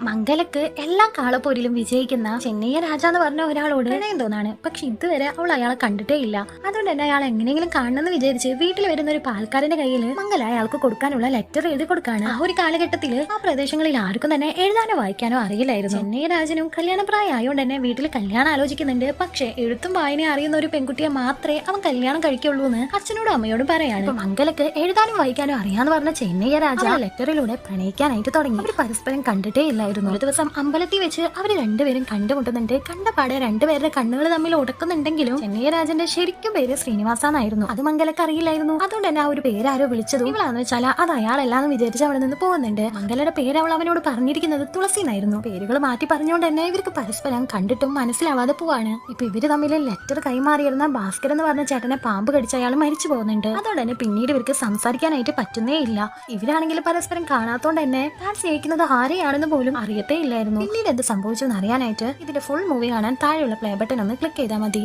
മംഗലക്ക് എല്ലാ കാളപ്പോരിലും വിജയിക്കുന്ന ചെന്നൈയ രാജ എന്ന് പറഞ്ഞ ഒരാളോട് പ്രണയം തോന്നാണ്. പക്ഷെ ഇതുവരെ അവൾ അയാളെ കണ്ടിട്ടേ ഇല്ല. അതുകൊണ്ട് തന്നെ അയാൾ എങ്ങനെയെങ്കിലും കാണണമെന്ന് വിചാരിച്ച് വീട്ടിൽ വരുന്ന ഒരു പാൽക്കാരന്റെ കയ്യിൽ മംഗല അയാൾക്ക് കൊടുക്കാനുള്ള ലെറ്റർ എഴുതി കൊടുക്കാണ്. ആ ഒരു കാലഘട്ടത്തിൽ ആ പ്രദേശങ്ങളിൽ ആർക്കും തന്നെ എഴുതാനോ വായിക്കാനോ അറിയില്ലായിരുന്നു. ചെന്നൈയ രാജനും കല്യാണപ്രായം ആയതുകൊണ്ട് തന്നെ വീട്ടിൽ കല്യാണം ആലോചിക്കുന്നുണ്ട്. പക്ഷെ എഴുത്തും വായനയും അറിയുന്ന ഒരു പെൺകുട്ടിയെ മാത്രമേ അവൻ കല്യാണം കഴിക്കുള്ളൂ എന്ന് അച്ഛനോടും അമ്മയോടും പറയാണ്. മംഗലക്ക് എഴുതാനും വായിക്കാനും അറിയാന്ന് പറഞ്ഞ ചെന്നൈയ രാജ ലെറ്ററിലൂടെ പ്രണയിക്കാനായിട്ട് തുടങ്ങി. അവർ പരസ്പരം കണ്ടിട്ടേ ഇല്ലായിരുന്നു. ഒരു ദിവസം അമ്പലത്തിൽ വെച്ച് അവര് രണ്ടുപേരും കണ്ടുമുട്ടുന്നുണ്ട്. കണ്ടപാടെ രണ്ടുപേരുടെ കണ്ണുകൾ തമ്മിൽ ഉടക്കുന്നുണ്ടെങ്കിലും ചെന്നൈയ രാജന്റെ ശരിക്കും പേര് ശ്രീനിവാസാന്നായിരുന്നു. അത് മംഗലക്ക് അറിയില്ലായിരുന്നു. അതുകൊണ്ട് തന്നെ ആ ഒരു പേര് ആരോ വിളിച്ചതും ഇവളാന്ന് വെച്ചാൽ അത് അയാളല്ലാന്ന് വിചാരിച്ച് അവിടെ നിന്ന് പോകുന്നുണ്ട്. മംഗലയുടെ പേര് അവൾ അവനോട് പറഞ്ഞിരിക്കുന്നത് തുളസി എന്നായിരുന്നു. പേരുകൾ മാറ്റി പറഞ്ഞുകൊണ്ട് തന്നെ ഇവർക്ക് പരസ്പരം കണ്ടിട്ടും മനസ്സിലാവാതെ പോവാണ്. ഇപ്പൊ ഇവര് തമ്മിൽ ലെറ്റർ കൈമാറിയിരുന്ന ഭാസ്കർ എന്ന് പറഞ്ഞ ചേട്ടനെ പാമ്പ് കടിച്ച അയാൾ മരിച്ചു പോകുന്നുണ്ട്. അതുകൊണ്ട് തന്നെ പിന്നീട് ഇവർക്ക് സംസാരിക്കാനായിട്ട് പറ്റുന്നേ ഇല്ല. ഇവരാണെങ്കിൽ പരസ്പരം കാണാത്തോണ്ട് തന്നെ താൻ സ്നേഹിക്കുന്നത് ആരെയാണെന്ന് പോലും അറിയത്തേ ഇല്ലായിരുന്നു. പിന്നീട് എന്ത് സംഭവിച്ചു എന്ന് അറിയാനായിട്ട് ഇതിന്റെ ഫുൾ മൂവി കാണാൻ താഴെയുള്ള പ്ലേ ബട്ടൺ ഒന്ന് ക്ലിക്ക് ചെയ്താൽ മതി.